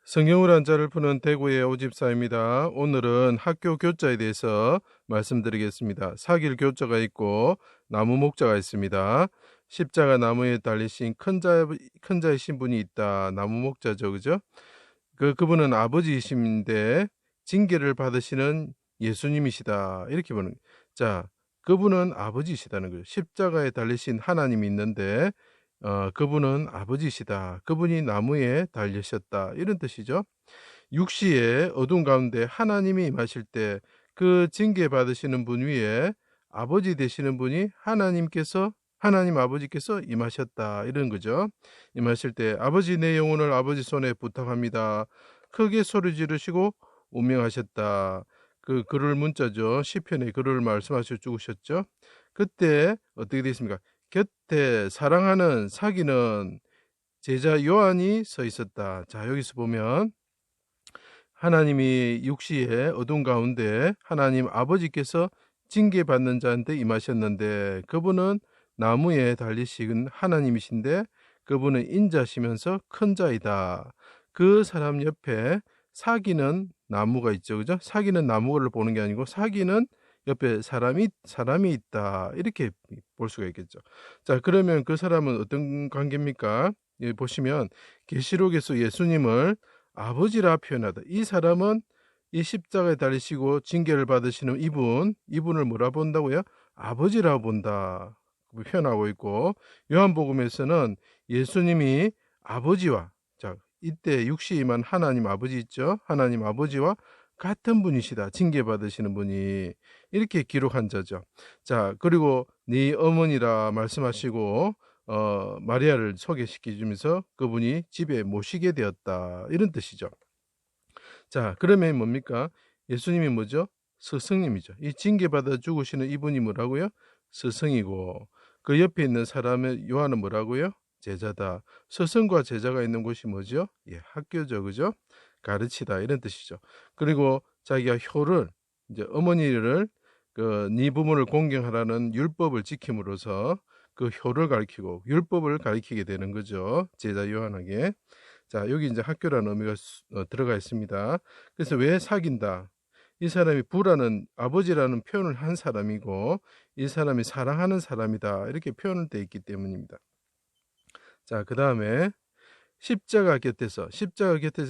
성경을 한자를 푸는 대구의 오집사입니다. 오늘은 학교 교자에 대해서 말씀드리겠습니다. 사길 교자가 있고 나무 목자가 있습니다. 십자가 나무에 달리신 큰 자이신 분이 있다. 나무 목자죠, 그죠? 그분은 아버지이신데 징계를 받으시는 예수님이시다. 이렇게 보는. 자, 그분은 아버지이시다는 거죠. 십자가에 달리신 하나님이 있는데 그분은 아버지시다. 그분이 나무에 달리셨다. 이런 뜻이죠. 육시의 어둠 가운데 하나님이 임하실 때 그 징계 받으시는 분 위에 아버지 되시는 분이 하나님 아버지께서 임하셨다. 이런 거죠. 임하실 때 아버지 내 영혼을 아버지 손에 부탁합니다. 크게 소리 지르시고 운명하셨다. 그 글을 문자죠. 시편의 글을 말씀하셔 죽으셨죠. 그때 어떻게 되겠습니까? 곁에 사랑하는 사귀는 제자 요한이 서 있었다. 자, 여기서 보면 하나님이 육시의 어둠 가운데 하나님 아버지께서 징계받는 자한테 임하셨는데 그분은 나무에 달리신 하나님이신데 그분은 인자시면서 큰 자이다. 그 사람 옆에 사귀는 나무가 있죠. 그죠? 사귀는 나무를 보는 게 아니고 사귀는 옆에 사람이 있다. 이렇게 볼 수가 있겠죠. 자, 그러면 그 사람은 어떤 관계입니까? 여기 보시면 계시록에서 예수님을 아버지라 표현하다. 이 사람은 이 십자가에 달리시고 징계를 받으시는 이분을 뭐라 본다고요? 아버지라 본다. 표현하고 있고 요한복음에서는 예수님이 아버지와 자 이때 육시 임한 하나님 아버지 있죠. 하나님 아버지와 같은 분이시다. 징계받으시는 분이 이렇게 기록한 자죠. 자, 그리고 네 어머니라 말씀하시고 마리아를 소개시켜주면서 그분이 집에 모시게 되었다. 이런 뜻이죠. 자, 그러면 뭡니까? 예수님이 뭐죠? 스승님이죠. 이 징계받아 죽으시는 이분이 뭐라고요? 스승이고 그 옆에 있는 사람의 요한은 뭐라고요? 제자다. 스승과 제자가 있는 곳이 뭐죠? 예, 학교죠. 그죠? 가르치다 이런 뜻이죠. 그리고 자기가 효를 이제 어머니를 네 부모를 공경하라는 율법을 지킴으로써 그 효를 가리키고 율법을 가리키게 되는 거죠. 제자 요한에게. 자, 여기 이제 학교라는 의미가 들어가 있습니다. 그래서 왜 사귄다? 이 사람이 부라는 아버지라는 표현을 한 사람이고 이 사람이 사랑하는 사람이다. 이렇게 표현을 돼 있기 때문입니다. 자, 그 다음에 십자가 곁에서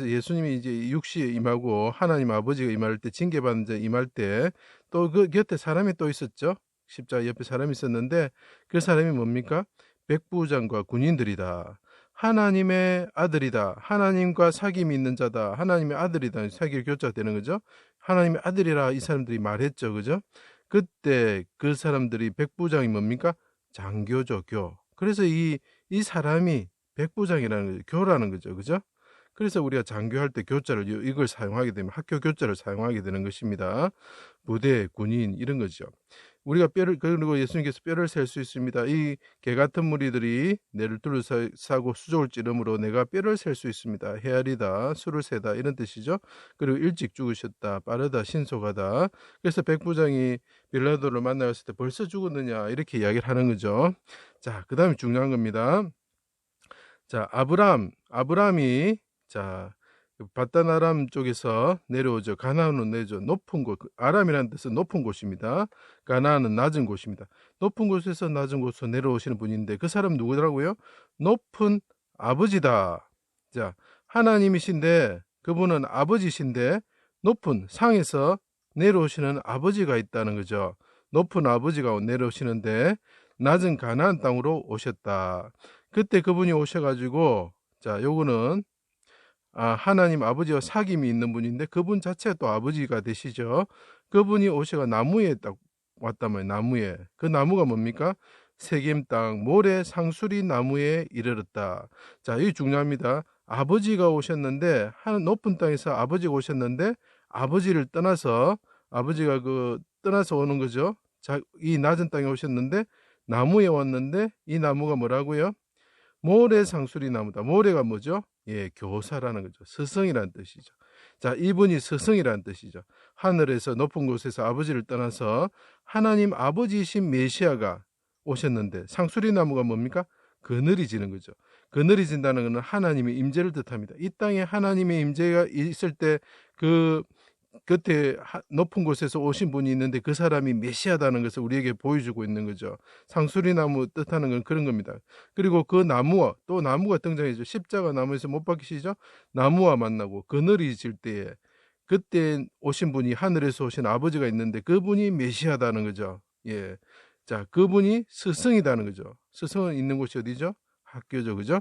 예수님이 이제 육시에 임하고 하나님 아버지가 임할 때 징계받는 자 임할 때 또 그 곁에 사람이 또 있었죠. 십자가 옆에 사람이 있었는데 그 사람이 뭡니까? 백부장과 군인들이다. 하나님의 아들이다. 하나님과 사귐이 있는 자다. 하나님의 아들이다. 사귐 교자가 되는 거죠. 하나님의 아들이라 이 사람들이 말했죠. 그죠? 그때 그 사람들이 백부장이 뭡니까? 장교죠, 교. 그래서 이 사람이 백부장이라는 거죠. 교라는 거죠. 그죠? 그래서 우리가 장교할 때 교자를 이걸 사용하게 되면 학교 교자를 사용하게 되는 것입니다. 부대, 군인 이런 거죠. 우리가 그리고 예수님께서 뼈를 셀 수 있습니다. 이 개 같은 무리들이 내를 둘러싸고 수족을 찌름으로 내가 뼈를 셀 수 있습니다. 헤아리다, 수를 세다 이런 뜻이죠. 그리고 일찍 죽으셨다, 빠르다, 신속하다. 그래서 백부장이 빌라도를 만나갔을 때 벌써 죽었느냐 이렇게 이야기를 하는 거죠. 자, 그 다음에 중요한 겁니다. 자, 아브람이 자 바단 아람 쪽에서 내려오죠. 가나안으로 내죠. 높은 곳, 아람이라는 뜻은 높은 곳입니다. 가나안은 낮은 곳입니다. 높은 곳에서 낮은 곳으로 내려오시는 분인데 그 사람 누구더라고요? 높은 아버지다. 자, 하나님이신데 그분은 아버지신데 높은 상에서 내려오시는 아버지가 있다는 거죠. 높은 아버지가 내려오시는데 낮은 가나안 땅으로 오셨다. 그때 그분이 오셔가지고 자, 요거는 하나님 아버지와 사귐이 있는 분인데 그분 자체가 또 아버지가 되시죠. 그분이 오셔가 나무에 딱 왔단 말이에요. 나무에. 그 나무가 뭡니까? 세겜 땅 모래 상수리 나무에 이르렀다. 자, 이게 중요합니다. 아버지가 오셨는데 높은 땅에서 아버지가 오셨는데 아버지를 떠나서 아버지가 떠나서 오는 거죠. 자, 이 낮은 땅에 오셨는데 나무에 왔는데 이 나무가 뭐라고요? 모래 상수리 나무다. 모래가 뭐죠? 예, 교사라는 거죠. 스승이라는 뜻이죠. 자, 이분이 스승이라는 뜻이죠. 하늘에서 높은 곳에서 아버지를 떠나서 하나님 아버지이신 메시아가 오셨는데 상수리 나무가 뭡니까? 그늘이 지는 거죠. 그늘이 진다는 것은 하나님의 임재를 뜻합니다. 이 땅에 하나님의 임재가 있을 때 그 곁에 높은 곳에서 오신 분이 있는데 그 사람이 메시아다는 것을 우리에게 보여주고 있는 거죠. 상수리나무 뜻하는 건 그런 겁니다. 그리고 그 나무와 또 나무가 등장해죠. 십자가 나무에서 못 박히시죠? 나무와 만나고 그늘이 질 때에 그때 오신 분이 하늘에서 오신 아버지가 있는데 그분이 메시아다는 거죠. 예. 자, 그분이 스승이다는 거죠. 스승은 있는 곳이 어디죠? 학교죠. 그죠?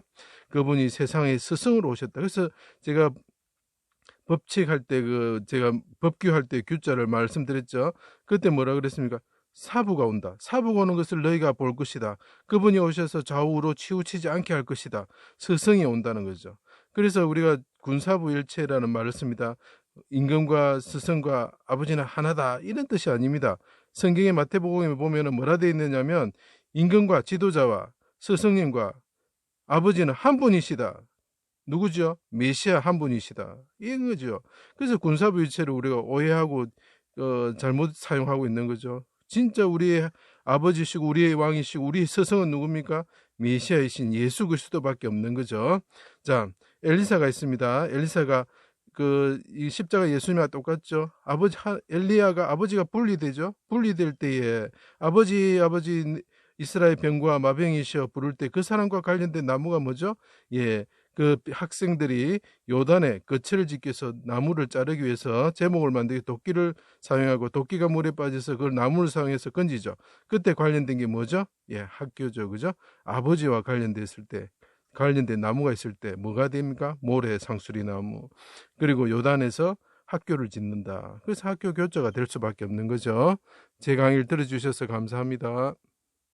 그분이 세상에 스승으로 오셨다. 그래서 제가 법칙할 때 제가 법규할 때 규자를 말씀드렸죠. 그때 뭐라 그랬습니까? 사부가 온다. 사부가 오는 것을 너희가 볼 것이다. 그분이 오셔서 좌우로 치우치지 않게 할 것이다. 스승이 온다는 거죠. 그래서 우리가 군사부일체라는 말을 씁니다. 임금과 스승과 아버지는 하나다. 이런 뜻이 아닙니다. 성경의 마태복음에 보면 뭐라 되어 있느냐면 임금과 지도자와 스승님과 아버지는 한 분이시다. 누구죠? 메시아 한 분이시다. 이런 거죠. 그래서 군사부일체를 우리가 오해하고 잘못 사용하고 있는 거죠. 진짜 우리의 아버지시고 우리의 왕이시고 우리의 스승은 누굽니까? 메시아이신 예수 그리스도밖에 없는 거죠. 자, 엘리사가 있습니다. 엘리사가 이 십자가 예수님과 똑같죠. 엘리야가 아버지가 분리되죠. 분리될 때에 아버지 이스라엘 병과 마병이시여 부를 때 그 사람과 관련된 나무가 뭐죠? 예. 그 학생들이 요단에 거처를 짓기 위해서 나무를 자르기 위해서 제목을 만들기 도끼를 사용하고 도끼가 물에 빠져서 그걸 나무를 사용해서 건지죠. 그때 관련된 게 뭐죠? 예, 학교죠. 그죠? 아버지와 관련된 나무가 있을 때 뭐가 됩니까? 모래, 상수리 나무. 그리고 요단에서 학교를 짓는다. 그래서 학교 교조가 될 수밖에 없는 거죠. 제 강의를 들어주셔서 감사합니다.